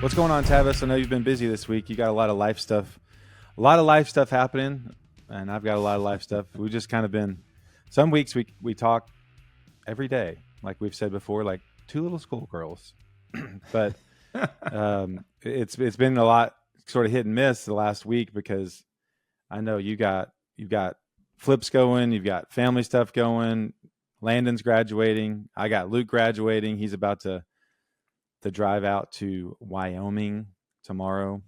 What's going on, Tavis? I know you've been busy this week. You got a lot of life stuff, happening, and I've got a lot of life stuff. We've just kind of been. Some weeks we talk every day, like we've said before, like two little schoolgirls. But it's been a lot, sort of hit and miss the last week because I know you've got flips going, you've got family stuff going. Landon's graduating. I got Luke graduating. He's about to drive out to Wyoming tomorrow.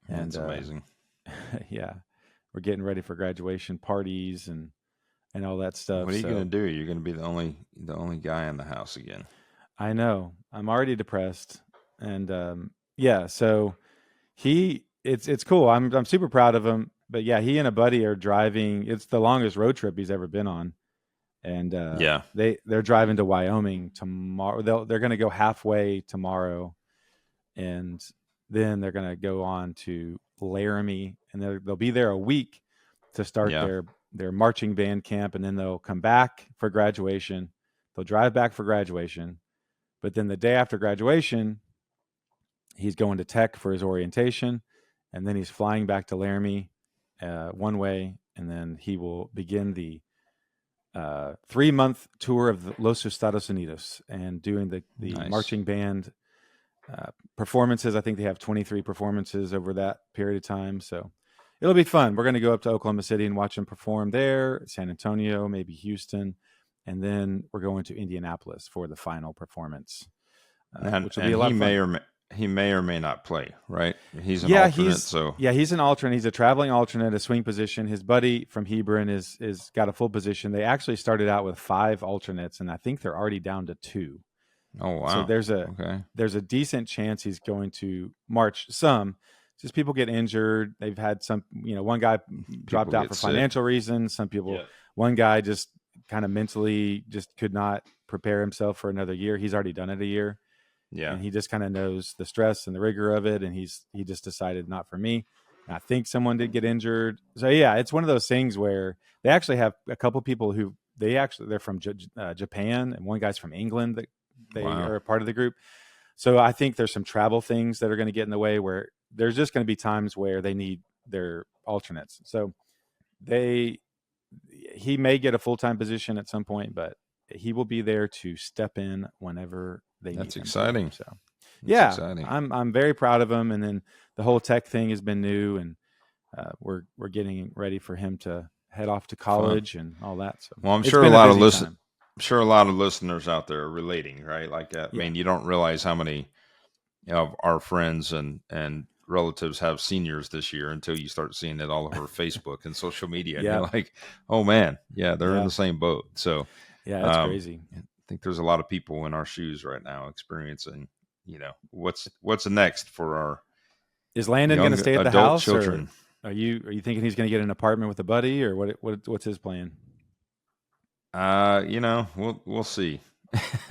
And that's amazing. Yeah, we're getting ready for graduation parties and all that stuff. What are you going to do? You're going to be the only guy in the house again. I know. I'm already depressed, and yeah. So it's cool. I'm super proud of him. But yeah, he and a buddy are driving. It's the longest road trip he's ever been on. And they're driving to Wyoming tomorrow. They're going to go halfway tomorrow, and then they're going to go on to Laramie, and they'll be there a week to start their marching band camp, and then they'll come back for graduation. They'll drive back for graduation, but then the day after graduation, he's going to Tech for his orientation, and then he's flying back to Laramie one way, and then he will begin the 3-month tour of Los Estados Unidos and doing the Nice. marching band performances. I think they have 23 performances over that period of time. So it'll be fun. We're going to go up to Oklahoma City and watch them perform there, San Antonio, maybe Houston. And then we're going to Indianapolis for the final performance, which will be a lot of fun. He may or may not play, right? He's an alternate. He's an alternate. He's a traveling alternate, a swing position. His buddy from Hebron is got a full position. They actually started out with 5 alternates, and I think they're already down to 2. Oh wow! So there's a decent chance he's going to march some. Just people get injured. They've had some, one guy dropped out for financial reasons. Some people, one guy just kind of mentally just could not prepare himself for another year. He's already done it a year. Yeah. And he just kind of knows the stress and the rigor of it. And he just decided not for me. And I think someone did get injured. So yeah, it's one of those things where they actually have a couple people who they're from Japan, and one guy's from England that they are a part of the group. So I think there's some travel things that are going to get in the way where there's just going to be times where they need their alternates. So he may get a full-time position at some point, but he will be there to step in whenever they need him. That's exciting. So exciting. I'm very proud of him. And then the whole Tech thing has been new, and we're getting ready for him to head off to college and all that. So I'm sure a lot of listeners out there are relating, right? Like, I mean, you don't realize how many of our friends and relatives have seniors this year until you start seeing it all over Facebook and social media. And you're like, oh man, they're in the same boat. So yeah, that's crazy. I think there's a lot of people in our shoes right now experiencing, what's next for our. Is Landon going to stay at the house? Children. Or are you thinking he's going to get an apartment with a buddy, or what's his plan? We'll see.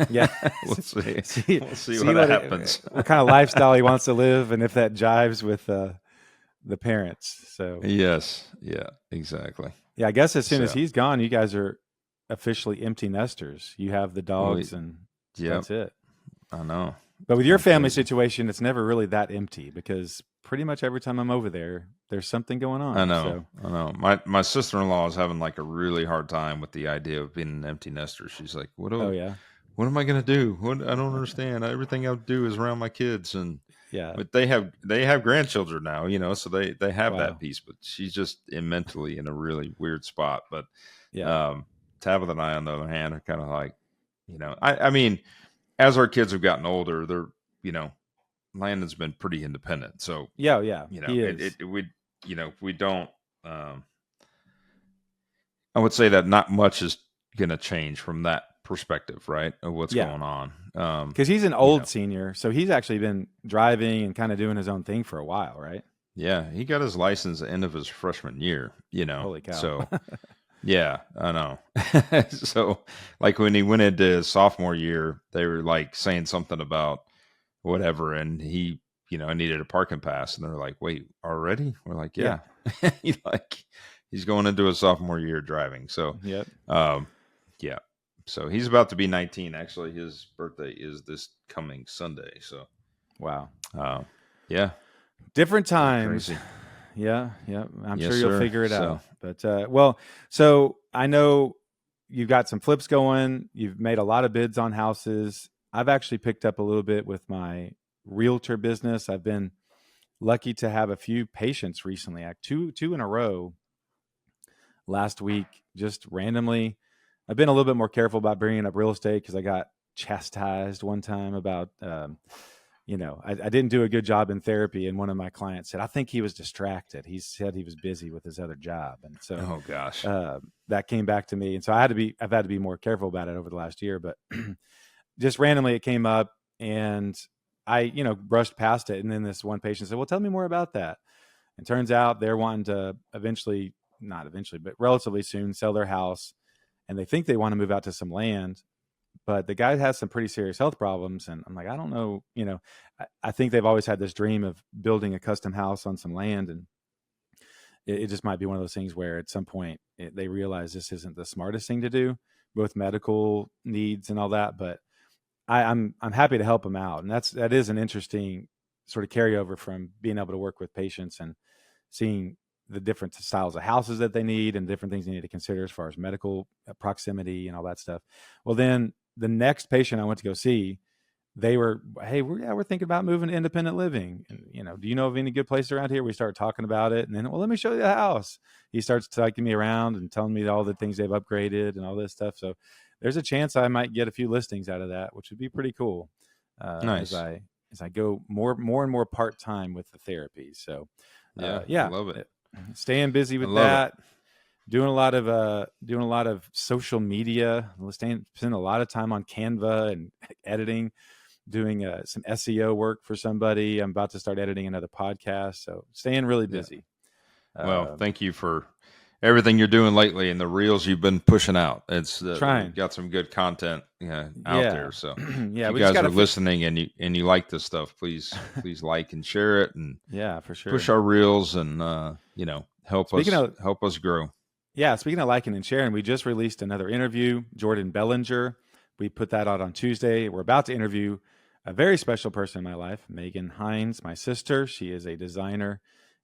Yeah, we'll see. We'll see what happens. What kind of lifestyle he wants to live, and if that jives with the parents. So yes, yeah, exactly. Yeah, I guess as soon as he's gone, you guys are officially empty nesters. You have the dogs, and that's it. I know. But with your family situation, it's never really that empty because pretty much every time I'm over there, there's something going on. I know. My sister-in-law is having like a really hard time with the idea of being an empty nester. She's like, what am I going to do? I don't understand. Everything I do is around my kids. And but they have grandchildren now, so they have that piece, but she's just mentally in a really weird spot. But Tabitha and I, on the other hand, are kind of like, I mean, as our kids have gotten older, they're, Landon's been pretty independent. So he is. We don't. I would say that not much is going to change from that perspective, right? Of what's going on. Because he's an old senior, so he's actually been driving and kind of doing his own thing for a while, right? Yeah, he got his license at the end of his freshman year. Holy cow! So. Yeah, I know. So, like when he went into his sophomore year, they were like saying something about whatever, and he, needed a parking pass, and they're like, "Wait, already?" We're like, "Yeah." He's going into his sophomore year driving. So, So he's about to be 19. Actually, his birthday is this coming Sunday. So, wow. Yeah. Different times. Crazy. Yeah. Yeah. I'm Yes, sure you'll sir. figure it So, out. But, well, so I know you've got some flips going. You've made a lot of bids on houses. I've actually picked up a little bit with my realtor business. I've been lucky to have a few patients recently, two in a row last week, just randomly. I've been a little bit more careful about bringing up real estate because I got chastised one time about, I didn't do a good job in therapy. And one of my clients said, I think he was distracted. He said he was busy with his other job. And so oh gosh. that came back to me. And so I've had to be more careful about it over the last year, but just randomly it came up and I, brushed past it. And then this one patient said, well, tell me more about that. And turns out they're wanting to not eventually, but relatively soon sell their house. And they think they want to move out to some land, but the guy has some pretty serious health problems. And I'm like, I don't know, I think they've always had this dream of building a custom house on some land. And it just might be one of those things where at some point they realize this isn't the smartest thing to do, both medical needs and all that. But I'm happy to help them out. And that is an interesting sort of carryover from being able to work with patients and seeing the different styles of houses that they need and different things they need to consider as far as medical proximity and all that stuff. Well, then the next patient I went to go see, they were, hey, we're thinking about moving to independent living. And, do you know of any good place around here? We start talking about it. And then, well, let me show you the house. He starts taking me around and telling me all the things they've upgraded and all this stuff. So there's a chance I might get a few listings out of that, which would be pretty cool. Nice. As I go more and more part-time with the therapy. So I love it. Staying busy with that. Doing a lot of social media, spending a lot of time on Canva and editing, doing some SEO work for somebody. I'm about to start editing another podcast. So staying really busy. Yeah. Well, thank you for everything you're doing lately and the reels you've been pushing out. It's trying. Got some good content out there. So yeah, if you guys are listening and you like this stuff, please like and share it and yeah, for sure. Push our reels and help us grow. Yeah, speaking of liking and sharing, we just released another interview, Jordan Bellinger. We put that out on Tuesday. We're about to interview a very special person in my life, Megan Hines, my sister. She is a designer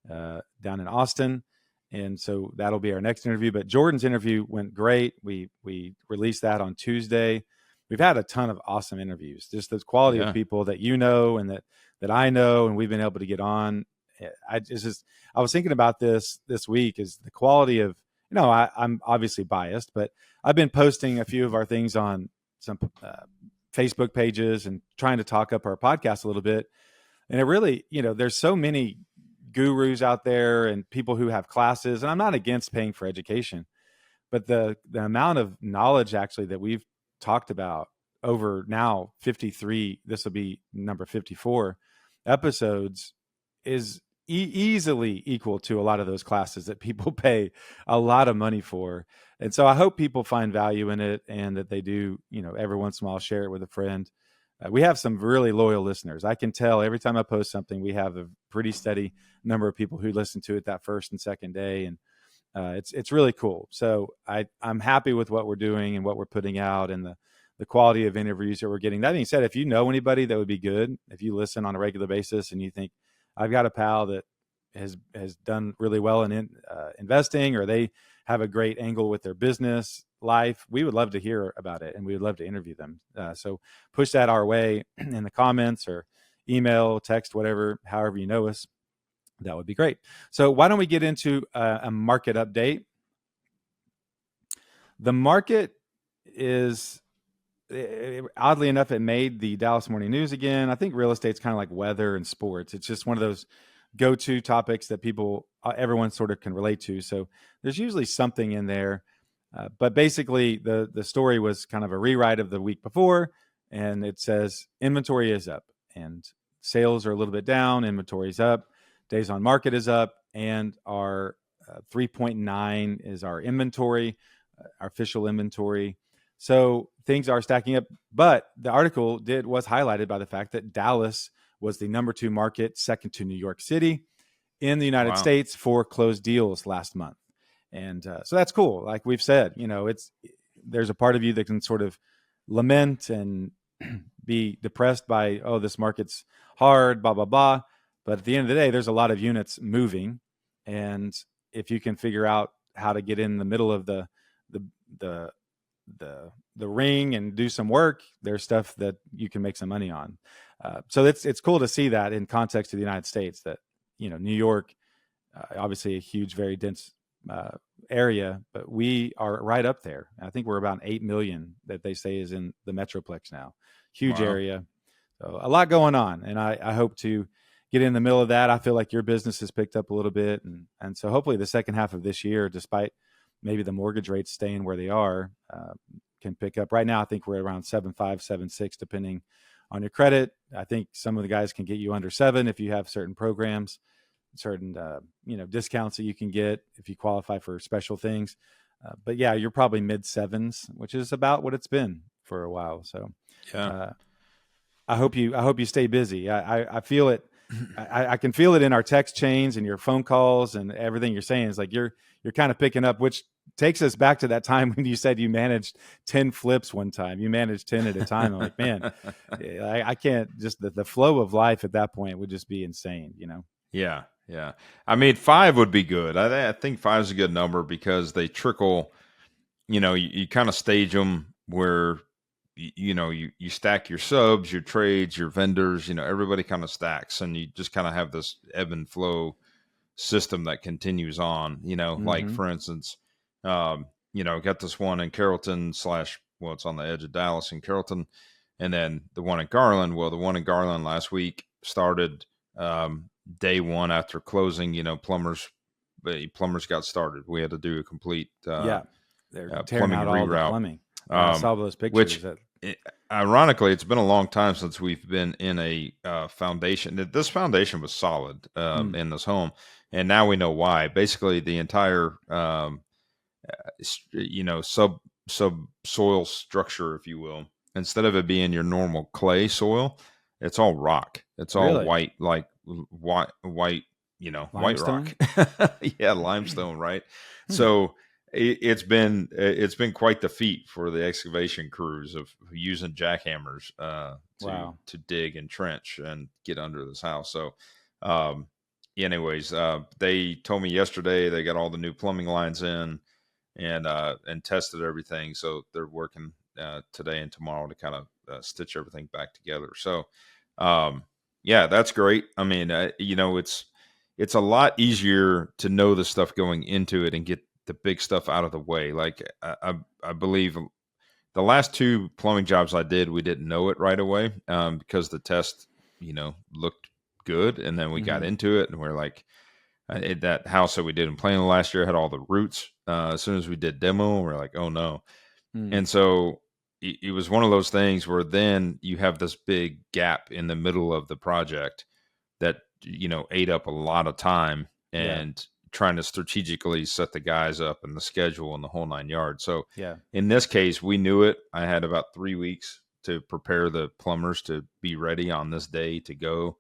down in Austin. And so that'll be our next interview. But Jordan's interview went great. We released that on Tuesday. We've had a ton of awesome interviews. Just the quality of people that you know and that I know, and we've been able to get on. I was thinking about this week is the quality of, I'm obviously biased, but I've been posting a few of our things on some Facebook pages and trying to talk up our podcast a little bit. And it really, there's so many gurus out there and people who have classes, and I'm not against paying for education, but the amount of knowledge actually that we've talked about over now 53, this will be number 54 episodes, is easily equal to a lot of those classes that people pay a lot of money for. And so I hope people find value in it and that they do, every once in a while share it with a friend. We have some really loyal listeners. I can tell every time I post something, we have a pretty steady number of people who listen to it that first and second day. And it's really cool. So I'm happy with what we're doing and what we're putting out and the quality of interviews that we're getting. That being said, if you know anybody that would be good, if you listen on a regular basis and you think, I've got a pal that has done really well in investing, or they have a great angle with their business life, we would love to hear about it and we would love to interview them. So push that our way in the comments or email, text, whatever, however you know us. That would be great. So why don't we get into a market update? The market is, oddly enough, it made the Dallas Morning News again. I think real estate's kind of like weather and sports. It's just one of those go-to topics that everyone sort of can relate to. So there's usually something in there. But basically, the story was kind of a rewrite of the week before, and it says inventory is up and sales are a little bit down. Inventory is up, days on market is up, and our 3.9 is our inventory, our official inventory. So things are stacking up, but the article was highlighted by the fact that Dallas was the number 2 market, second to New York City in the United States for closed deals last month. And so that's cool. Like we've said, there's a part of you that can sort of lament and be depressed by, oh, this market's hard, blah, blah, blah. But at the end of the day, there's a lot of units moving, and if you can figure out how to get in the middle of the the the ring and do some work, there's stuff that you can make some money on. So it's cool to see that in context of the United States, that New York, obviously a huge, very dense area, but we are right up there. I think we're about 8 million that they say is in the Metroplex now. Huge Wow. area. So a lot going on. And I hope to get in the middle of that. I feel like your business has picked up a little bit. And so hopefully the second half of this year, despite maybe the mortgage rates staying where they are, can pick up. Right now, I think we're around 7.5, 7.6, depending on your credit. I think some of the guys can get you under 7 if you have certain programs, certain discounts that you can get if you qualify for special things. But yeah, you're probably mid 7s, which is about what it's been for a while. So Yeah. I hope you stay busy. I feel it. I can feel it in our text chains and your phone calls and everything you're saying. Is like you're kind of picking up, which takes us back to that time when you said you managed 10 flips one time. You managed 10 at a time. I'm like, man, I can't, just the flow of life at that point would just be insane, Yeah. Yeah. I mean, 5 would be good. I think 5 is a good number because they trickle, you kind of stage them where, you stack your subs, your trades, your vendors, everybody kind of stacks, and you just kind of have this ebb and flow system that continues on, like Mm-hmm. for instance, got this one in Carrollton it's on the edge of Dallas and Carrollton, and then the one in Garland. Well, the one in Garland last week started day one after closing. Plumbers got started. We had to do a complete Yeah. They're tearing plumbing out all the reroute, plumbing. Yeah. I saw those which pictures. That ironically, it's been a long time since we've been in a foundation. This foundation was solid in this home, and now we know why. Basically, the entire subsoil structure, if you will, instead of it being your normal clay soil, it's all rock. It's all really white, like white, white rock. limestone. Yeah, limestone, right? Hmm. So it's been quite the feat for the excavation crews of using jackhammers to Wow. dig and trench and get under this house. So anyways, they told me yesterday they got all the new plumbing lines in and tested everything. So they're working today and tomorrow to kind of stitch everything back together. So yeah, that's great. I mean, it's a lot easier to know the stuff going into it and get the big stuff out of the way. Like I believe the last 2 plumbing jobs I did, we didn't know it right away because the test, looked good, and then we got Mm-hmm. into it and we're like, that house that we did in Plano last year had all the roots. As soon as we did demo, we're like, oh no. Mm. And so it was one of those things where then you have this big gap in the middle of the project that, ate up a lot of time Yeah. and trying to strategically set the guys up and the schedule and the whole 9 yards. So Yeah. in this case, we knew it. I had about 3 weeks to prepare the plumbers to be ready on this day to go,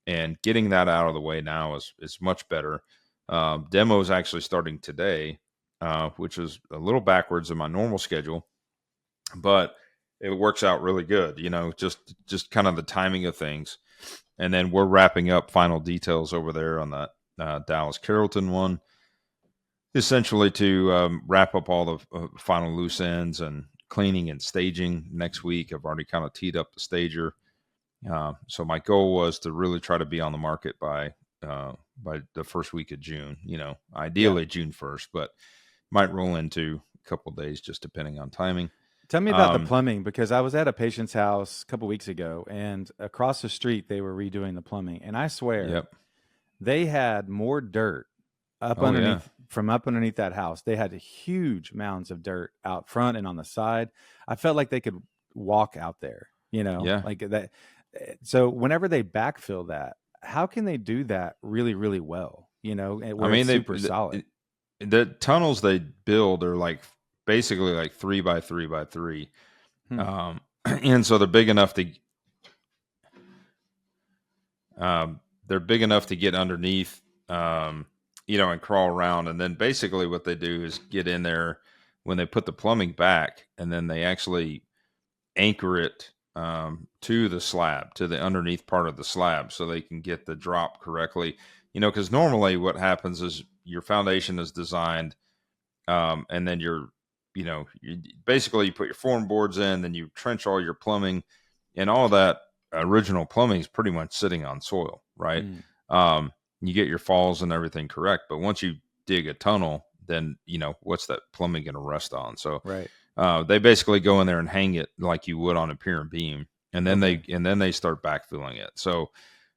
and getting that out of the way now is much better. Demo is actually starting today, which is a little backwards in my normal schedule, but it works out really good. Just kind of the timing of things, and then we're wrapping up final details over there on that Dallas Carrollton one, essentially to wrap up all the final loose ends and cleaning and staging next week. I've already kind of teed up the stager. So my goal was to really try to be on the market by the first week of June. Yeah. Ideally June 1st, but might roll into a couple of days just depending on timing. Tell me about the Um, plumbing, because I was at a patient's house a couple weeks ago, and across the street they were redoing the plumbing, and I swear yep. they had more dirt Oh yeah. up underneath that house. They had huge mounds of dirt out front and on the side. I felt like they could walk out there, Yeah. like that. So whenever they backfill that, how can they do that really, really well? I Where it's mean, super solid. the tunnels they build are like basically like 3 by 3 by 3. Hmm. And so they're big enough to get underneath, and crawl around. And then basically what they do is get in there when they put the plumbing back, and then they actually anchor it to the slab, to the underneath part of the slab, so they can get the drop correctly. Because normally what happens is your foundation is designed, and then basically you put your form boards in, then you trench all your plumbing, and all that original plumbing is pretty much sitting on soil, right? Mm. You get your falls and everything correct, but once you dig a tunnel, then what's that plumbing going to rest on? So Right. they basically go in there and hang it like you would on a pier and beam, and then they start backfilling it. So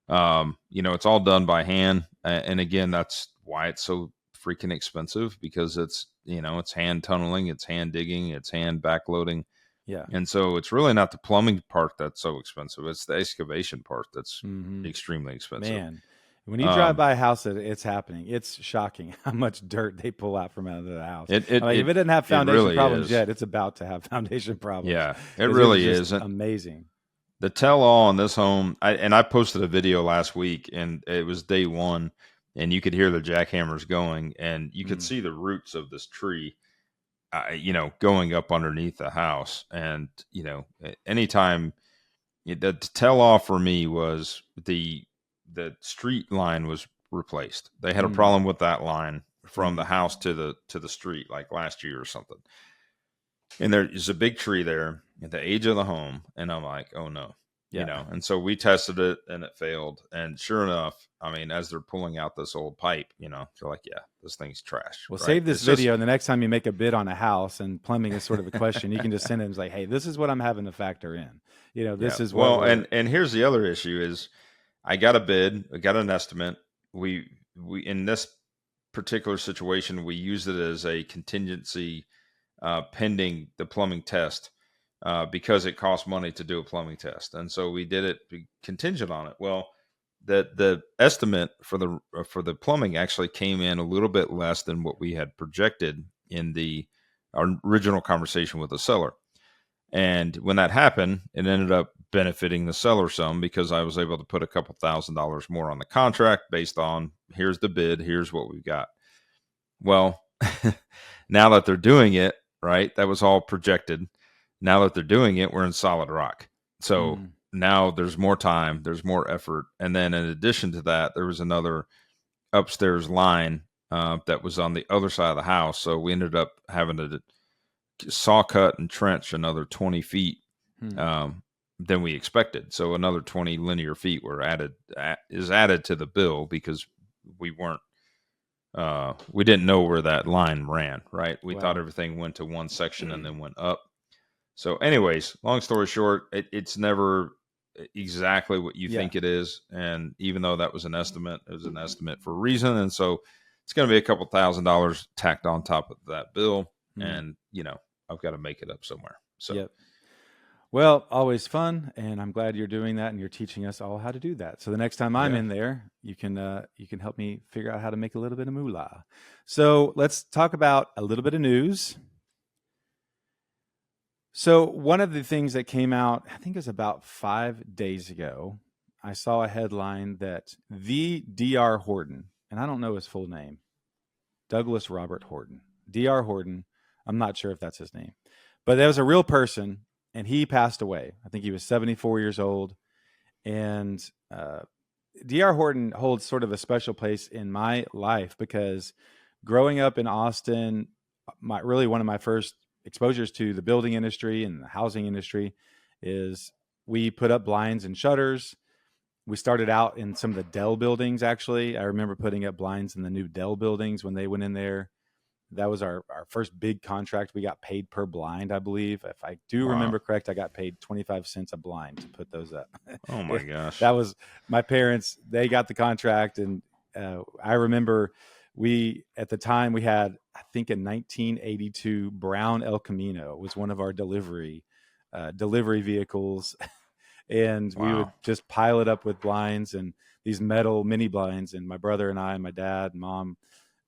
it's all done by hand, and again, that's why it's so freaking expensive, because it's it's hand tunneling, it's hand digging, it's hand backloading. Yeah. And so it's really not the plumbing part that's so expensive, it's the excavation part that's Mm-hmm. extremely expensive. Man, when you drive by a house that it's happening, it's shocking how much dirt they pull out from out of the house. If it didn't have foundation really problems yet, it's about to have foundation problems. Yeah, it really is amazing. The tell-all on this home, I posted a video last week, and it was day one, and you could hear the jackhammers going, and you could see the roots of this tree, going up underneath the house. And anytime the tell-off for me was the street line was replaced. They had a problem with that line from the house to the street, like last year or something. And there is a big tree there at the age of the home, and I'm like, oh no. Yeah. And so we tested it, and it failed. And sure enough, I mean, as they're pulling out this old pipe, they're like, yeah, this thing's trash. Well, right? Save this video, and the next time you make a bid on a house and plumbing is sort of a question, you can just send it and say, hey, this is what I'm having to factor in. This is what. Well, and here's the other issue is I got a bid, I got an estimate. We in this particular situation, we used it as a contingency pending the plumbing test. Because it costs money to do a plumbing test, and so we did it contingent on it. Well, the estimate for the plumbing actually came in a little bit less than what we had projected in our original conversation with the seller. And when that happened, it ended up benefiting the seller some, because I was able to put a couple $1,000s more on the contract based on, here's the bid, here's what we've got. Well, now that they're doing it, right, that was all projected. Now that they're doing it, we're in solid rock. So now there's more time, there's more effort. And then in addition to that, there was another upstairs line that was on the other side of the house. So we ended up having to saw cut and trench another 20 feet than we expected. So another 20 linear feet is added to the bill, because we didn't know where that line ran, right? We thought everything went to one section and then went up. So anyways, long story short, it's never exactly what you think it is. And even though that was an estimate, it was an estimate for a reason. And so it's going to be a couple $1,000s tacked on top of that bill. And, I've got to make it up somewhere. So, yep. Well, always fun. And I'm glad you're doing that, and you're teaching us all how to do that. So the next time I'm in there, you can help me figure out how to make a little bit of moolah. So let's talk about a little bit of news. So one of the things that came out, I think it was about 5 days ago, I saw a headline that the DR Horton, and I don't know his full name, Douglas Robert Horton, DR Horton, I'm not sure if that's his name, but there was a real person, and he passed away. I think he was 74 years old. And DR Horton holds sort of a special place in my life, because growing up in Austin, one of my first exposures to the building industry and the housing industry is we put up blinds and shutters. We started out in some of the Dell buildings. Actually, I remember putting up blinds in the new Dell buildings when they went in there. That was our first big contract. We got paid per blind, I believe. If I do remember correct, I got paid 25 cents a blind to put those up. Oh my gosh. That was my parents. They got the contract. And I remember at the time we had, I think, a 1982 brown El Camino was one of our delivery vehicles. And we would just pile it up with blinds and these metal mini blinds. And my brother and I, and my dad and mom,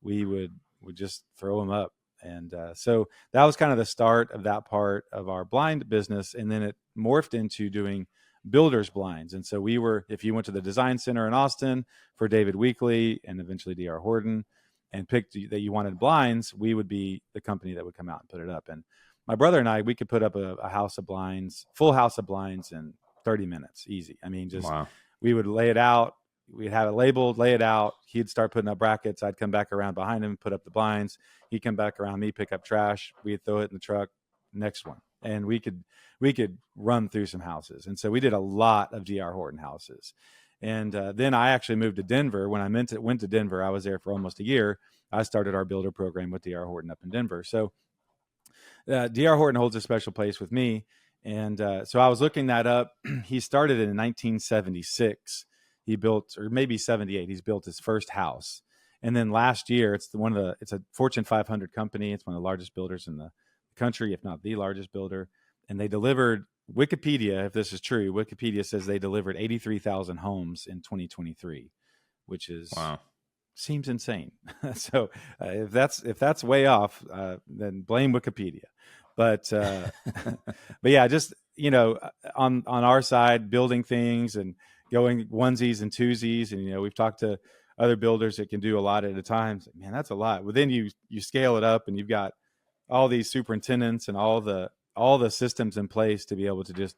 we would just throw them up. And so that was kind of the start of that part of our blind business. And then it morphed into doing builders blinds. And so if you went to the design center in Austin for David Weekley and eventually DR Horton and picked that you wanted blinds, we would be the company that would come out and put it up. And my brother and I, we could put up a house of blinds, full house of blinds in 30 minutes, easy. I mean, just Wow. we would lay it out. We'd have it labeled, lay it out. He'd start putting up brackets. I'd come back around behind him, put up the blinds. He'd come back around me, pick up trash. We'd throw it in the truck. Next one, and we could run through some houses. And so we did a lot of DR Horton houses. And then I actually moved to Denver. When I went to Denver, I was there for almost a year. I started our builder program with DR Horton up in Denver. So DR Horton holds a special place with me. And so I was looking that up. He started in 1976. He built, or maybe 78, he's built his first house. And then last year, it's a Fortune 500 company. It's one of the largest builders in the country, if not the largest builder. And they delivered, Wikipedia, if this is true, Wikipedia says they delivered 83,000 homes in 2023, which is wow. Seems insane. So if that's way off, then blame Wikipedia. But but yeah, just on our side, building things and going onesies and twosies, and we've talked to other builders that can do a lot at a time. So, man, that's a lot. But then you scale it up, and you've got all these superintendents and all the systems in place to be able to just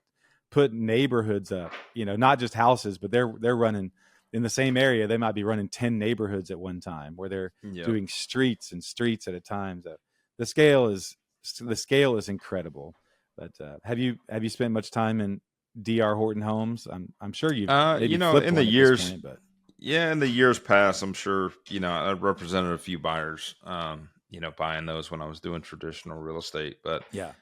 put neighborhoods up. Not just houses, but they're running in the same area. They might be running 10 neighborhoods at one time, where they're doing streets and streets at a time. So the scale is incredible. But have you spent much time in DR Horton homes? I'm sure you've maybe flipped in one the at years, this point, but in the years past, I'm sure, I represented a few buyers, buying those when I was doing traditional real estate, but yeah,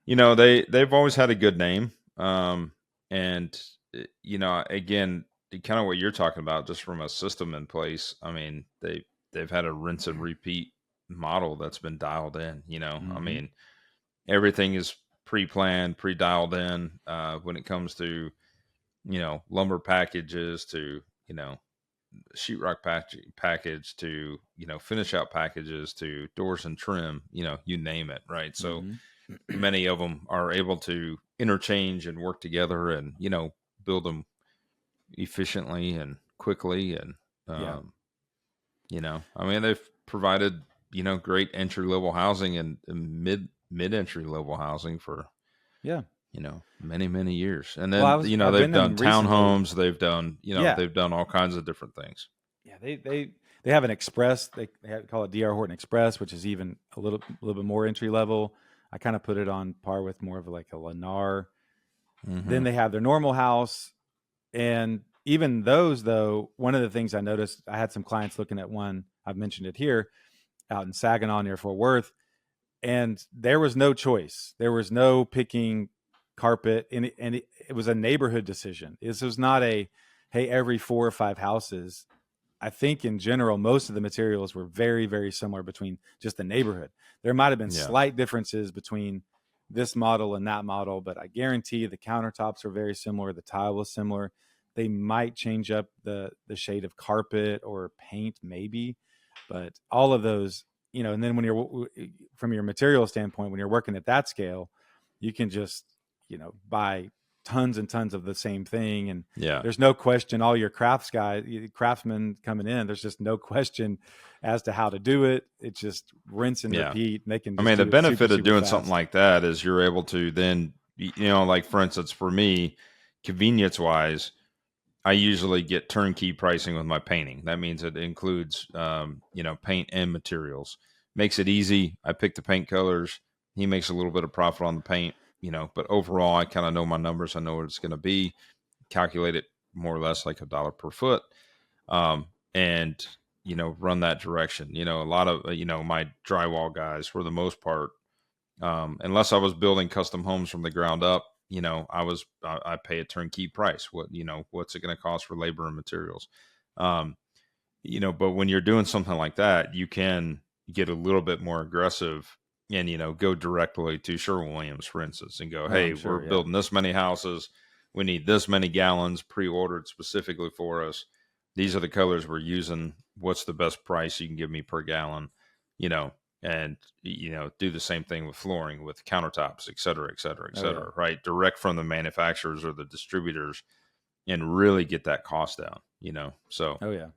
they've always had a good name. And again, kind of what you're talking about, just from a system in place. I mean, they've had a rinse and repeat model that's been dialed in. mm-hmm. I mean, everything is pre-planned, pre-dialed in when it comes to lumber packages to sheetrock package to finish out packages to doors and trim. You name it, right? So many of them are able to interchange and work together and build them efficiently and quickly. And I mean, they've provided great entry level housing and mid entry level housing for many years. And then they've done townhomes, they've done they've done all kinds of different things. Yeah, they have an express. They call it DR Horton Express, which is even a little bit more entry level. I kind of put it on par with more of like a Lennar. Mm-hmm. Then they have their normal house. And even those, though, one of the things I noticed, I had some clients looking at one, I've mentioned it here, out in Saginaw near Fort Worth, and there was no choice. There was no picking carpet, and it was a neighborhood decision. This was not hey, every 4 or 5 houses. I think in general, most of the materials were very, very similar between just the neighborhood. There might have been slight differences between this model and that model, but I guarantee the countertops are very similar. The tile was similar. They might change up the shade of carpet or paint, maybe, but all of those, and then when you're, from your material standpoint, when you're working at that scale, you can just, buy tons and tons of the same thing. And there's no question, all your craftsmen coming in, there's just no question as to how to do it. It's just rinse and repeat. And they can the benefit of doing something like that is you're able to then, like for instance, for me, convenience wise, I usually get turnkey pricing with my painting. That means it includes, paint and materials. Makes it easy. I pick the paint colors. He makes a little bit of profit on the paint. But overall, I kind of know my numbers. I know what it's going to be, calculate it more or less like $1 per foot. And, run that direction. A lot of, my drywall guys, for the most part, unless I was building custom homes from the ground up, I pay a turnkey price. What's it going to cost for labor and materials? But when you're doing something like that, you can get a little bit more aggressive and, go directly to Sherwin-Williams, for instance, and go, hey, we're building this many houses. We need this many gallons pre-ordered specifically for us. These are the colors we're using. What's the best price you can give me per gallon? And, do the same thing with flooring, with countertops, et cetera, et cetera, et cetera, right? Direct from the manufacturers or the distributors and really get that cost down, so. Oh, yeah.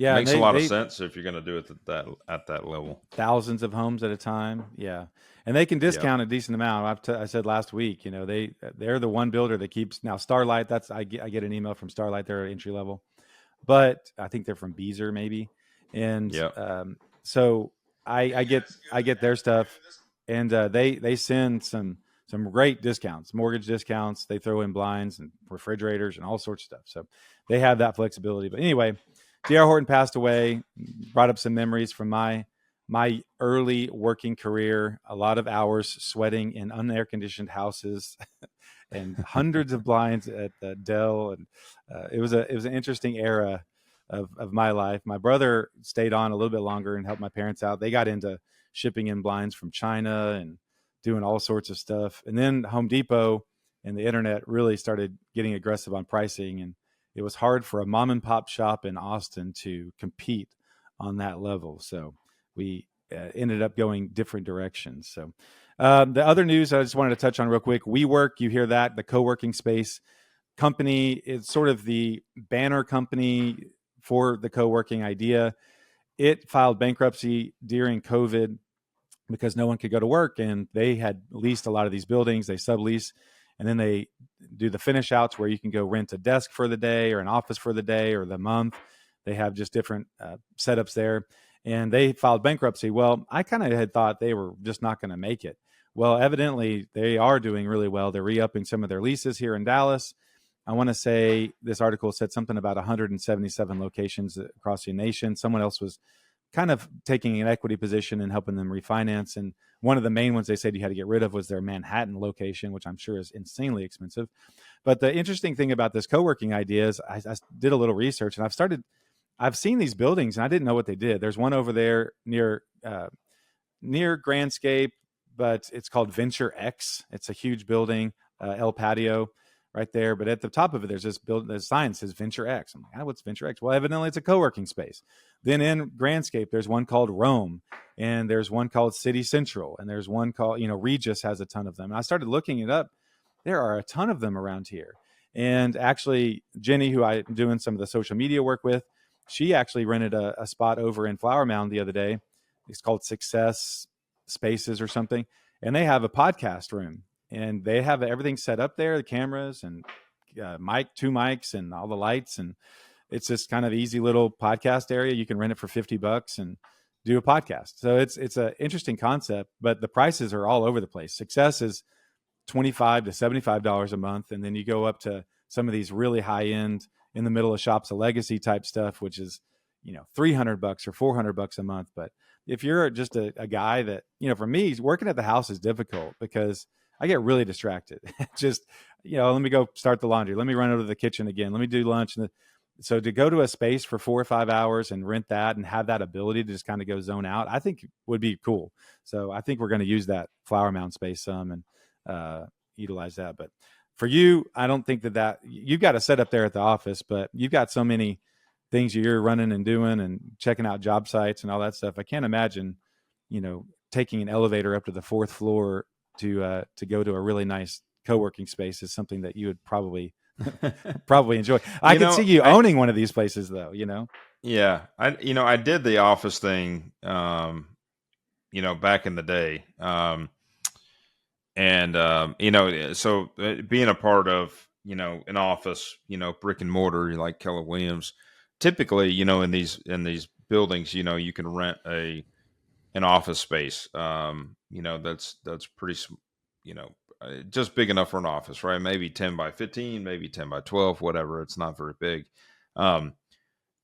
Yeah, and Makes a lot of they sense if you're going to do it at that level. thousands of homes at a time. Yeah, and they can Yeah. discount a decent amount. I said last week, they're the one builder that keeps now Starlight. I get an email from Starlight. They're entry level, but I think they're from Beezer maybe, and Yeah. so I get their stuff, and they send some great discounts, mortgage discounts. They throw in blinds and refrigerators and all sorts of stuff. So they have that flexibility. But anyway, DR Horton passed away. Brought up some memories from my early working career. A lot of hours sweating in unair conditioned houses and hundreds of blinds at the Dell, and it was an interesting era of my life. My brother stayed on a little bit longer and helped my parents out. They got into shipping in blinds from China and doing all sorts of stuff. And then Home Depot and the internet really started getting aggressive on pricing, and it was hard for a mom and pop shop in Austin to compete on that level. So we ended up going different directions. So the other news I just wanted to touch on real quick, WeWork, you hear that, the co-working space company is sort of the banner company for the co-working idea. It filed bankruptcy during COVID because no one could go to work, and they had leased a lot of these buildings. They sublease, and then they do the finish outs where you can go rent a desk for the day or an office for the day or the month. They have just different setups there, and they filed bankruptcy. Well, I kind of had thought they were just not going to make it. Well, evidently they are doing really well. They're re-upping some of their leases here in Dallas. I want to say this article said something about 177 locations across the nation. Someone else was kind of taking an equity position and helping them refinance. And one of the main ones they said you had to get rid of was their Manhattan location, which I'm sure is insanely expensive. But the interesting thing about this co-working idea is I did a little research, and I've seen these buildings and I didn't know what they did. There's one over there near Grandscape, but it's called Venture X. It's a huge building, El Patio right there. But at the top of it, there's this sign that says Venture X. I'm like, what's Venture X? Well, evidently it's a co-working space. Then in Grandscape, there's one called Rome, and there's one called City Central, and there's one called, Regis has a ton of them. And I started looking it up. There are a ton of them around here. And actually, Jenny, who I'm doing some of the social media work with, she actually rented a spot over in Flower Mound the other day. It's called Success Spaces or something. And they have a podcast room, and they have everything set up there, the cameras and two mics and all the lights. And it's just kind of easy little podcast area. You can rent it for $50 and do a podcast. So it's an interesting concept, but the prices are all over the place. Success is $25 to $75 a month. And then you go up to some of these really high end in the middle of shops, a legacy type stuff, which is, $300 or $400 a month. But if you're just a guy that, for me, working at the house is difficult because I get really distracted. Just, let me go start the laundry. Let me run over to the kitchen again. Let me do lunch. So to go to a space for 4 or 5 hours and rent that and have that ability to just kind of go zone out, I think would be cool. So I think we're going to use that Flower Mound space some and utilize that. But for you, I don't think that you've got a setup there at the office, but you've got so many things you're running and doing and checking out job sites and all that stuff. I can't imagine, taking an elevator up to the 4th floor to go to a really nice co-working space is something that you would probably enjoy. I can see you owning one of these places though, Yeah. I did the office thing, back in the day. So being a part of, an office, brick and mortar, like Keller Williams, typically, in these buildings, you can rent an office space, that's pretty, just big enough for an office, right? Maybe 10 by 15, maybe 10 by 12, whatever. It's not very big. And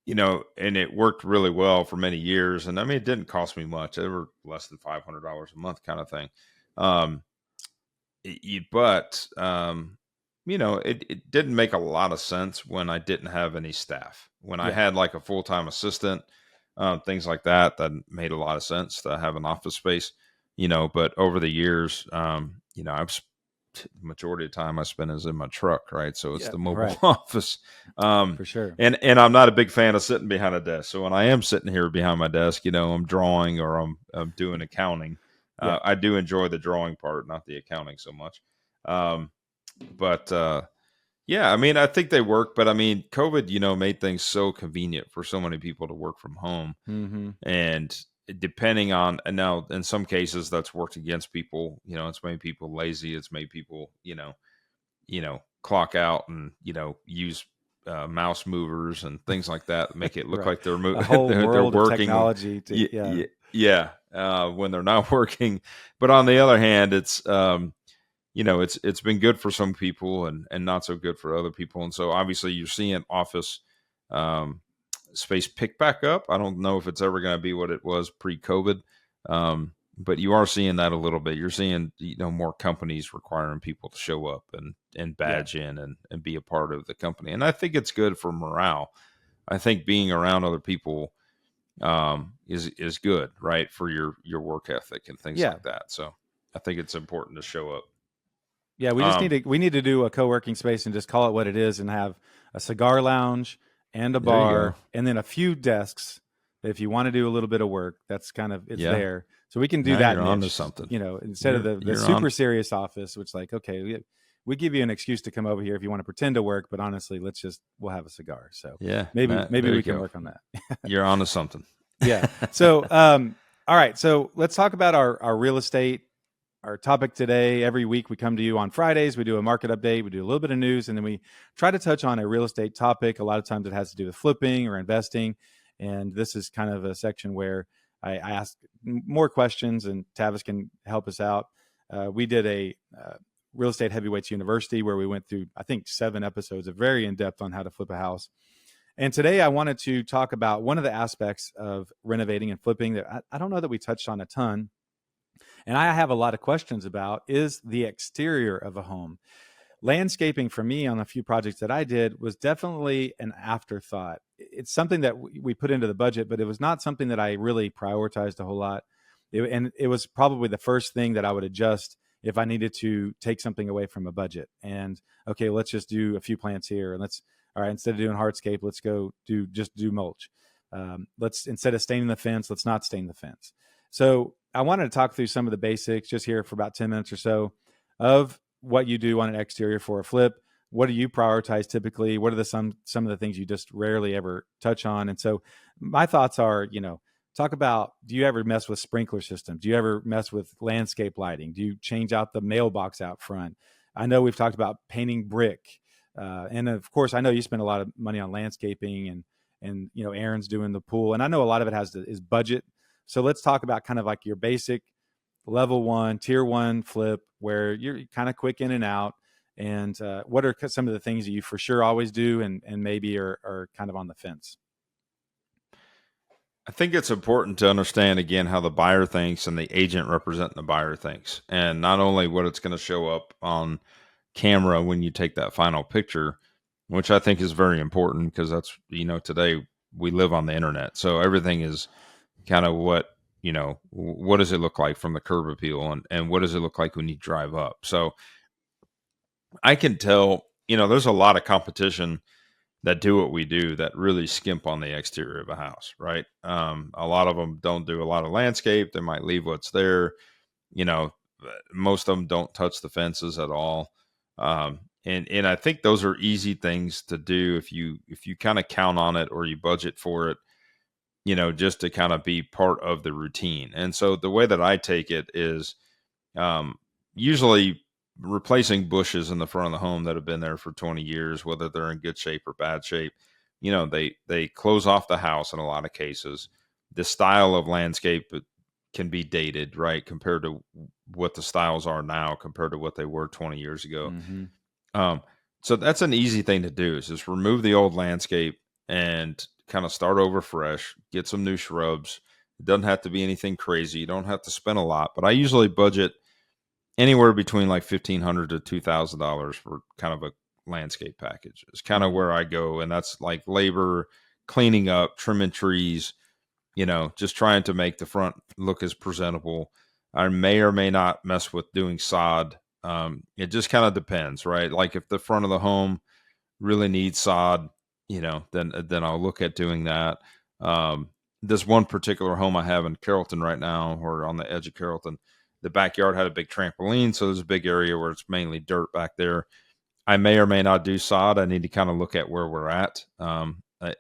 it worked really well for many years. And I mean, it didn't cost me much. They were less than $500 a month kind of thing. It didn't make a lot of sense when I didn't have any staff. When I had like a full-time assistant, things like that made a lot of sense to have an office space, but over the years, the majority of the time I spend is in my truck, right? So it's the mobile office. For sure. And I'm not a big fan of sitting behind a desk. So when I am sitting here behind my desk, I'm drawing or I'm doing accounting. I do enjoy the drawing part, not the accounting so much. Yeah, I mean, I think they work, but I mean, COVID, made things so convenient for so many people to work from home. Mm-hmm. And depending on, and now in some cases that's worked against people, it's made people lazy. It's made people, clock out and, use mouse movers and things like that, make it look Right. like they're A whole they're world of working. technology to, yeah. Yeah, when they're not working. But on the other hand, it's it's been good for some people and not so good for other people. And so obviously you're seeing office um, space pick back up. I don't know if it's ever going to be what it was pre-COVID, but you are seeing that a little bit. You're seeing more companies requiring people to show up and Yeah. badge in and be a part of the company. And I think it's good for morale. I think being around other people is good, right, for your work ethic and things Yeah. like that. So I think it's important to show up. Yeah, we need to do a co-working space and just call it what it is and have a cigar lounge and a There you go. bar and then a few desks. If you want to do a little bit of work, that's kind of it's Yeah. there. So we can do Now that you're on to niche, something. instead of the You're super on. serious office, which like, okay, we give you an excuse to come over here if you want to pretend to work, but honestly, we'll have a cigar. So Yeah. maybe There you we can go. work on that. You're on to something. Yeah. So all right, so let's talk about our real estate. Our topic today, every week we come to you on Fridays, we do a market update, we do a little bit of news, and then we try to touch on a real estate topic. A lot of times it has to do with flipping or investing. And this is kind of a section where I ask more questions and Tavis can help us out. We did a Real Estate Heavyweights University where we went through, I think, 7 episodes of very in-depth on how to flip a house. And today I wanted to talk about one of the aspects of renovating and flipping that I don't know that we touched on a ton, and I have a lot of questions about, is the exterior of a home. Landscaping for me on a few projects that I did was definitely an afterthought. It's something that we put into the budget, but it was not something that I really prioritized a whole lot. And it was probably the first thing that I would adjust if I needed to take something away from a budget. And okay, let's just do a few plants here, and all right, instead of doing hardscape, let's go do mulch. Let's, instead of staining the fence, let's not stain the fence. So I wanted to talk through some of the basics just here for about 10 minutes or so of what you do on an exterior for a flip. What do you prioritize typically? What are some of the things you just rarely ever touch on? And so my thoughts are, talk about, do you ever mess with sprinkler systems? Do you ever mess with landscape lighting? Do you change out the mailbox out front? I know we've talked about painting brick. And of course, I know you spend a lot of money on landscaping and Aaron's doing the pool. And I know a lot of it is budget. So let's talk about kind of like your basic level 1, tier 1 flip where you're kind of quick in and out. And what are some of the things that you for sure always do and maybe are kind of on the fence? I think it's important to understand again how the buyer thinks and the agent representing the buyer thinks, and not only what it's going to show up on camera when you take that final picture, which I think is very important because that's, today we live on the internet. So everything is kind of what does it look like from the curb appeal and what does it look like when you drive up? So I can tell, there's a lot of competition that do what we do that really skimp on the exterior of a house, right? A lot of them don't do a lot of landscape. They might leave what's there. You know, most of them don't touch the fences at all. And I think those are easy things to do if you kind of count on it or you budget for it, just to kind of be part of the routine. And so the way that I take it is usually replacing bushes in the front of the home that have been there for 20 years, whether they're in good shape or bad shape. They close off the house in a lot of cases. The style of landscape can be dated, right, compared to what the styles are now compared to what they were 20 years ago. Mm-hmm. So that's an easy thing to do, is just remove the old landscape and kind of start over fresh, get some new shrubs. It doesn't have to be anything crazy. You don't have to spend a lot, but I usually budget anywhere between like $1,500 to $2,000 for kind of a landscape package. It's kind of where I go. And that's like labor, cleaning up, trimming trees, just trying to make the front look as presentable. I may or may not mess with doing sod. It just kind of depends, right? Like if the front of the home really needs sod, then I'll look at doing that. This one particular home I have in Carrollton right now, or on the edge of Carrollton, the backyard had a big trampoline, so there's a big area where it's mainly dirt back there. I may or may not do sod. I need to kind of look at where we're at.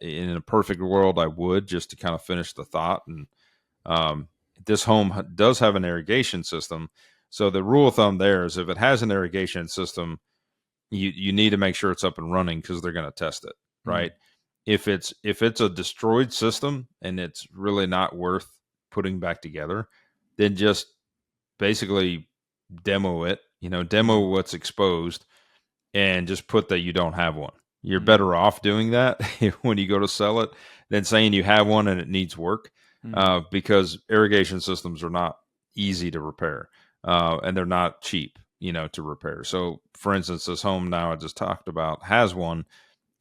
In a perfect world, I would, just to kind of finish the thought. And this home does have an irrigation system. So the rule of thumb there is if it has an irrigation system, you need to make sure it's up and running, because they're going to test it, right? If it's a destroyed system and it's really not worth putting back together, then just basically demo it, demo what's exposed, and just put that you don't have one. You're better off doing that when you go to sell it than saying you have one and it needs work, because irrigation systems are not easy to repair, and they're not cheap, to repair. So, for instance, this home now I just talked about has one.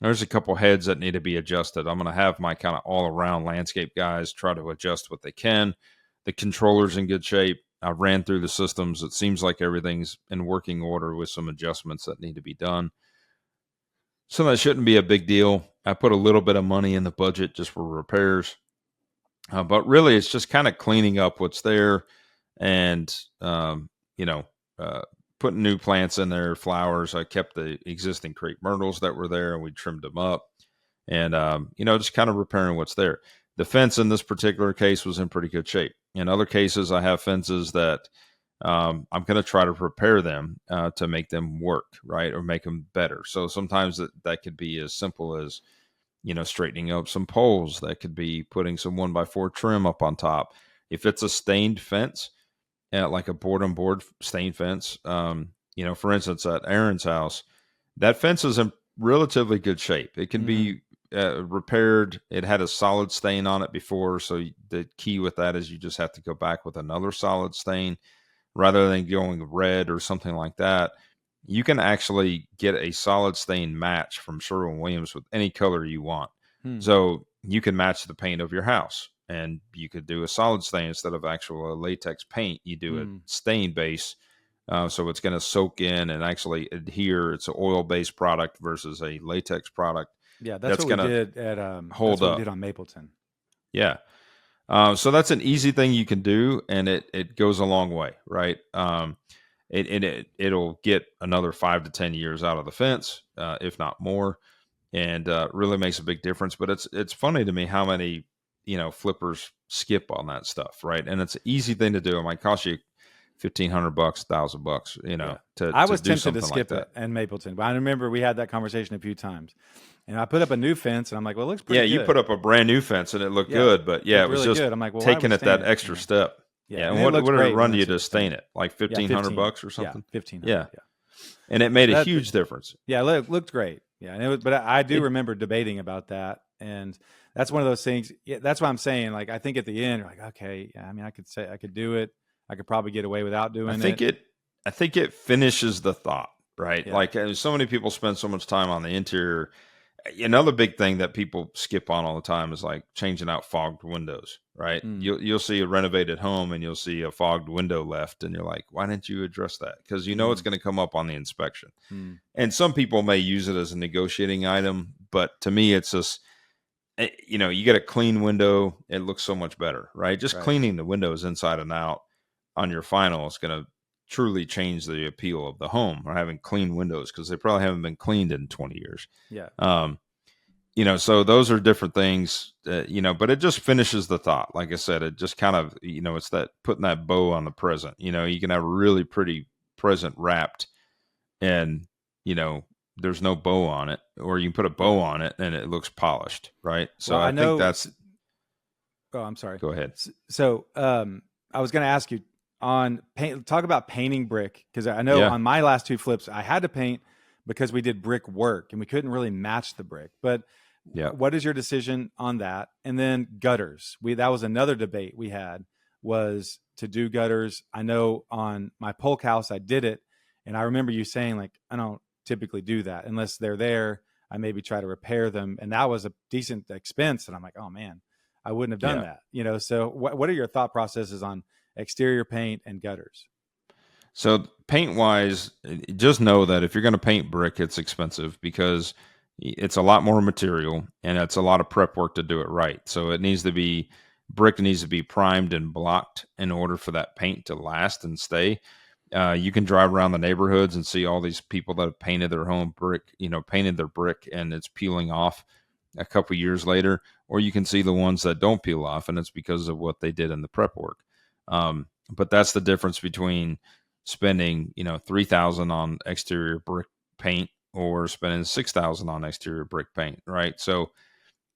There's a couple heads that need to be adjusted. I'm going to have my kind of all-around landscape guys try to adjust what they can. The controller's in good shape. I ran through the systems. It seems like everything's in working order with some adjustments that need to be done. So that shouldn't be a big deal. I put a little bit of money in the budget just for repairs. But really, it's just kind of cleaning up what's there and, putting new plants in there, flowers. I kept the existing crepe myrtles that were there and we trimmed them up. And, just kind of repairing what's there. The fence in this particular case was in pretty good shape. In other cases, I have fences that I'm going to try to repair them to make them work, right, or make them better. So sometimes that could be as simple as, straightening up some poles. That could be putting some 1x4 trim up on top. If it's a stained fence, like a board-on-board stained fence, for instance, at Aaron's house, that fence is in relatively good shape. It can be repaired. It had a solid stain on it before, so the key with that is you just have to go back with another solid stain rather than going red or something like that. You can actually get a solid stain match from Sherwin-Williams with any color you want. So you can match the paint of your house, and you could do a solid stain instead of actual latex paint. You do a stain base, so it's going to soak in and actually adhere. It's an oil-based product versus a latex product. Yeah, that's what we did at hold up. We did on Mapleton. Yeah. So that's an easy thing you can do, and it goes a long way, right? It'll get another 5 to 10 years out of the fence, if not more, and really makes a big difference. But it's funny to me how many flippers skip on that stuff, right? And it's an easy thing to do. It might cost you $1,500, $1,000, I was tempted to like skip it in Mapleton, but I remember we had that conversation a few times. And I put up a new fence, and I'm like, well, it looks pretty good. Yeah, you put up a brand new fence, and it looked good, but it was really just good. I'm like, well, taking it that extra step. Yeah, and what did it run you to stain it? Like $1,500 or something? Yeah, $1,500. Yeah, and it made a huge difference. Yeah, it looked great. Yeah, and but I do remember debating about that, and that's one of those things. Yeah, that's what I'm saying. Like, I think at the end, you're like, okay, yeah, I mean, I could say I could do it. I could probably get away without doing it. I think it finishes the thought, right? Yeah. Like, so many people spend so much time on the interior. Another big thing that people skip on all the time is like changing out fogged windows, right? You'll see a renovated home and you'll see a fogged window left, and you're like, why didn't you address that? Because it's going to come up on the inspection. And some people may use it as a negotiating item, but to me, it's just, you get a clean window, it looks so much better, right? Just cleaning the windows inside and out on your final is going to truly change the appeal of the home, or having clean windows, because they probably haven't been cleaned in 20 years. Yeah. So those are different things, but it just finishes the thought. Like I said, it just kind of, it's that putting that bow on the present. You can have a really pretty present wrapped and, there's no bow on it, or you can put a bow on it and it looks polished. Right. So I think that's. Oh, I'm sorry. Go ahead. So I was going to ask you, on paint, talk about painting brick, because I know on my last 2 flips I had to paint because we did brick work and we couldn't really match the brick. But what is your decision on that? And then gutters. That was another debate we had, was to do gutters. I know on my Polk house I did it, and I remember you saying, like, I don't typically do that unless they're there. I maybe try to repair them, and that was a decent expense. And I'm like, oh man, I wouldn't have done that. So what are your thought processes on exterior paint and gutters? So paint wise, just know that if you're going to paint brick, it's expensive because it's a lot more material and it's a lot of prep work to do it right. So brick needs to be primed and blocked in order for that paint to last and stay. You can drive around the neighborhoods and see all these people that have painted their home brick, painted their brick and it's peeling off a couple years later, or you can see the ones that don't peel off and it's because of what they did in the prep work. But that's the difference between spending, $3,000 on exterior brick paint or spending $6,000 on exterior brick paint, right? So,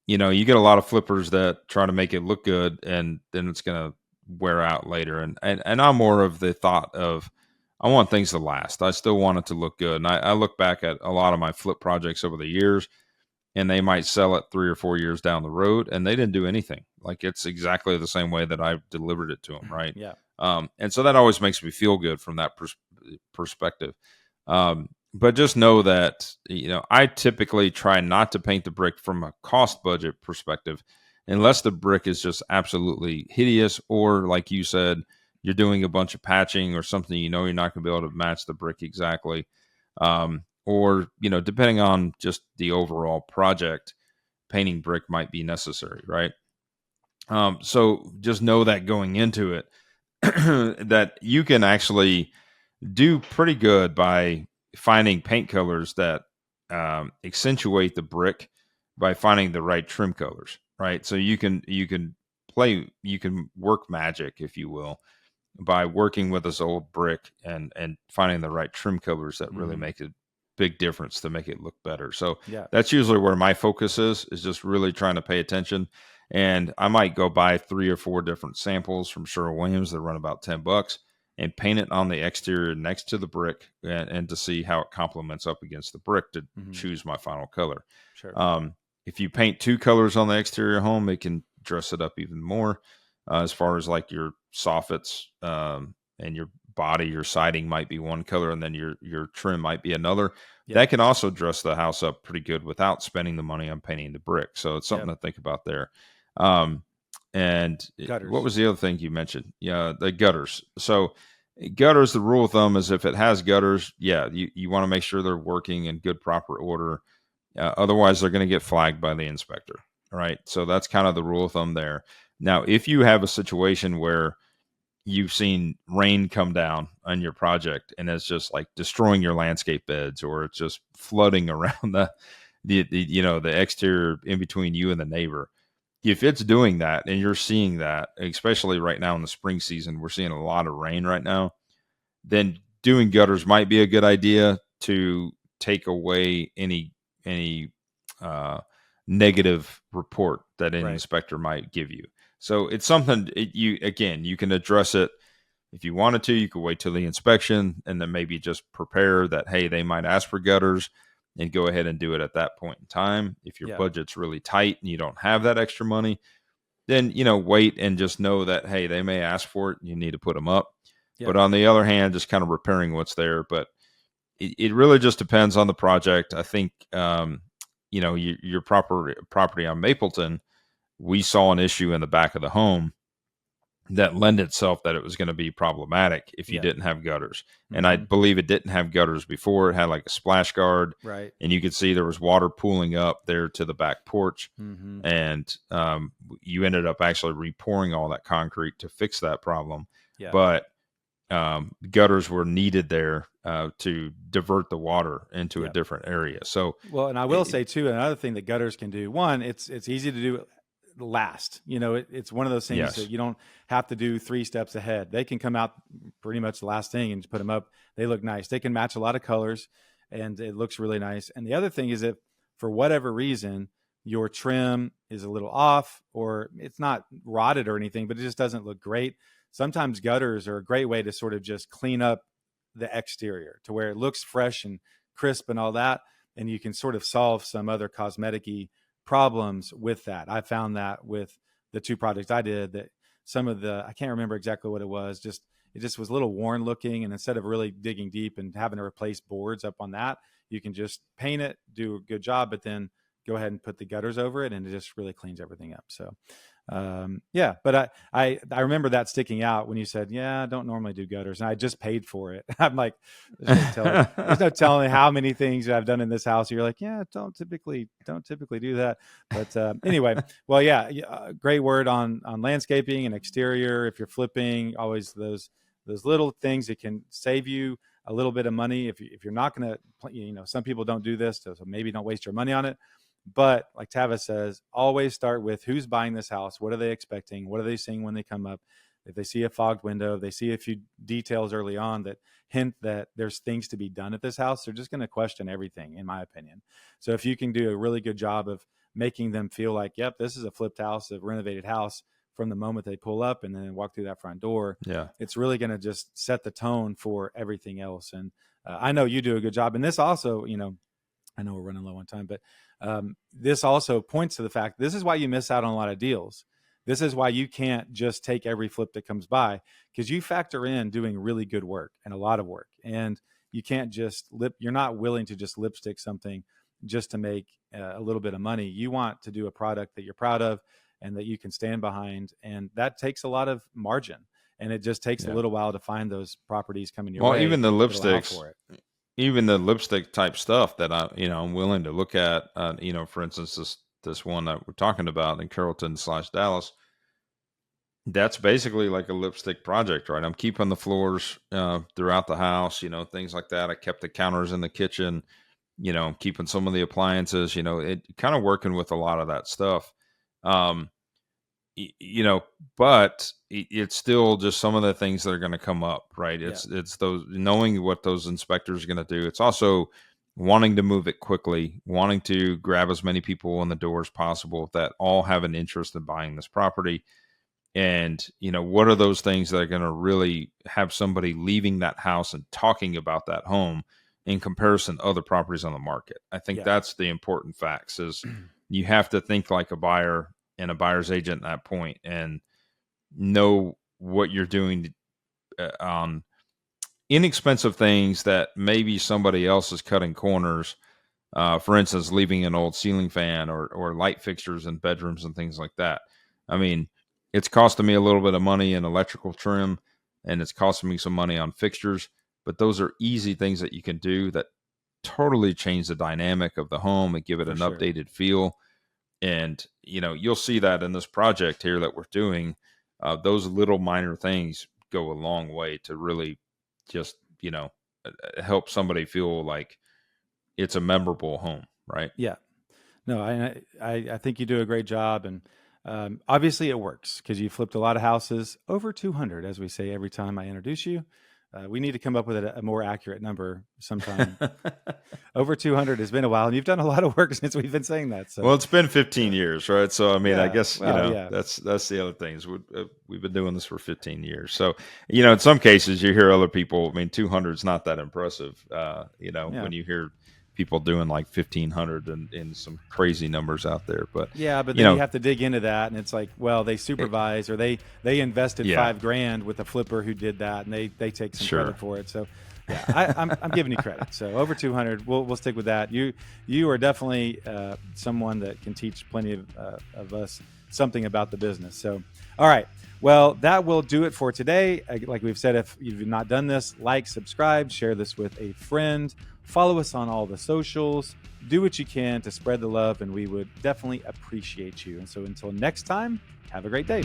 you get a lot of flippers that try to make it look good and then it's going to wear out later. And I'm more of the thought of, I want things to last. I still want it to look good. And I look back at a lot of my flip projects over the years and they might sell it 3 or 4 years down the road and they didn't do anything. Like it's exactly the same way that I delivered it to them. Right. Yeah. And so that always makes me feel good from that perspective. But just know that, I typically try not to paint the brick from a cost budget perspective, unless the brick is just absolutely hideous, or like you said, you're doing a bunch of patching or something, you're not going to be able to match the brick exactly. Or, depending on just the overall project, painting brick might be necessary, right? So just know that going into it, that you can actually do pretty good by finding paint colors that accentuate the brick by finding the right trim colors, right? So you can work magic, if you will, by working with this old brick and finding the right trim colors that really make a big difference to make it look better. So that's usually where my focus is just really trying to pay attention. And I might go buy 3 or 4 different samples from Sherwin-Williams that run about $10 and paint it on the exterior next to the brick and to see how it complements up against the brick to choose my final color. Sure. If you paint 2 colors on the exterior home, it can dress it up even more. As far as like your soffits and your body, your siding might be one color and then your trim might be another. That can also dress the house up pretty good without spending the money on painting the brick. So it's something to think about there. And gutters. What was the other thing you mentioned? Yeah, the gutters. So gutters, the rule of thumb is if it has gutters, you want to make sure they're working in good, proper order. Otherwise, they're going to get flagged by the inspector. Right. So that's kind of the rule of thumb there. Now, if you have a situation where you've seen rain come down on your project and it's just like destroying your landscape beds, or it's just flooding around the exterior in between you and the neighbor, if it's doing that and you're seeing that, especially right now in the spring season, we're seeing a lot of rain right now, then doing gutters might be a good idea to take away any negative report that an inspector might give you. So it's something you can address it if you wanted to. You could wait till the inspection and then maybe just prepare that, hey, they might ask for gutters, and go ahead and do it at that point in time. If your budget's really tight and you don't have that extra money, then, wait and just know that, hey, they may ask for it and you need to put them up. But on the other hand, just kind of repairing what's there. But it really just depends on the project. I think, your property on Mapleton, we saw an issue in the back of the home that lend itself that it was going to be problematic if you didn't have gutters. And I believe it didn't have gutters before. It had like a splash guard, right? And you could see there was water pooling up there to the back porch. And you ended up actually repouring all that concrete to fix that problem. But gutters were needed there to divert the water into a different area. So, well, and I will say too, another thing that gutters can do, one, it's easy to do last. It's one of those things that you don't have to do 3 steps ahead. They can come out pretty much the last thing and just put them up. They look nice. They can match a lot of colors and it looks really nice. And the other thing is, if for whatever reason your trim is a little off, or it's not rotted or anything, but it just doesn't look great, sometimes gutters are a great way to sort of just clean up the exterior to where it looks fresh and crisp and all that. And you can sort of solve some other cosmetic-y problems with that. I found that with the 2 projects I did, that some of I can't remember exactly what it was, it just was a little worn looking. And instead of really digging deep and having to replace boards up on that, you can just paint it, do a good job, but then go ahead and put the gutters over it and it just really cleans everything up. So but I remember that sticking out when you said, I don't normally do gutters, and I just paid for it. I'm like, there's no telling how many things I've done in this house. You're like, don't typically do that. But anyway, well, great word on landscaping and exterior. If you're flipping, always those those little things that can save you a little bit of money. If you're not going to, some people don't do this, so maybe don't waste your money on it. But like Tavis says, always start with who's buying this house. What are they expecting? What are they seeing when they come up? If they see a fogged window, if they see a few details early on that hint that there's things to be done at this house, they're just going to question everything, in my opinion. So if you can do a really good job of making them feel like, yep, this is a flipped house, a renovated house from the moment they pull up and then walk through that front door, it's really going to just set the tone for everything else. And I know you do a good job. And this also, I know we're running low on time, but this also points to the fact this is why you miss out on a lot of deals. This is why you can't just take every flip that comes by, because you factor in doing really good work and a lot of work. And you can't just you're not willing to just lipstick something just to make a little bit of money. You want to do a product that you're proud of and that you can stand behind. And that takes a lot of margin. And it just takes a little while to find those properties coming your way. Well, even the lipsticks, even the lipstick type stuff that I'm willing to look at, for instance, this one that we're talking about in Carrollton/Dallas, that's basically like a lipstick project, right? I'm keeping the floors throughout the house, things like that. I kept the counters in the kitchen, keeping some of the appliances, it kind of working with a lot of that stuff. But it's still just some of the things that are going to come up, right? It's those, knowing what those inspectors are going to do. It's also wanting to move it quickly, wanting to grab as many people in the door as possible that all have an interest in buying this property. And, what are those things that are going to really have somebody leaving that house and talking about that home in comparison to other properties on the market? I think that's the important facts, is you have to think like a buyer and a buyer's agent at that point and know what you're doing on inexpensive things that maybe somebody else is cutting corners. For instance, leaving an old ceiling fan or light fixtures in bedrooms and things like that. I mean, it's costing me a little bit of money in electrical trim, and it's costing me some money on fixtures, but those are easy things that you can do that totally change the dynamic of the home and give it an updated feel. And, you'll see that in this project here that we're doing. Those little minor things go a long way to really just, help somebody feel like it's a memorable home, right? Yeah. No, I think you do a great job. And obviously it works because you flipped a lot of houses, over 200, as we say every time I introduce you. We need to come up with a more accurate number sometime. Over 200 has been a while, and you've done a lot of work since we've been saying that. So. Well, it's been 15 years, right? So, I mean, I guess, that's the other thing is we've been doing this for 15 years. So, in some cases you hear other people, 200 is not that impressive. When you hear people doing like 1,500 and some crazy numbers out there, but then you have to dig into that, and it's like, well, they supervise or they invested $5,000 with a flipper who did that, and they take some credit for it. So I'm giving you credit. So over 200, we'll stick with that. You are definitely someone that can teach plenty of us something about the business. So all right, well, that will do it for today. Like we've said, if you've not done this, like, subscribe, share this with a friend. Follow us on all the socials. Do what you can to spread the love, and we would definitely appreciate you. And so until next time, have a great day.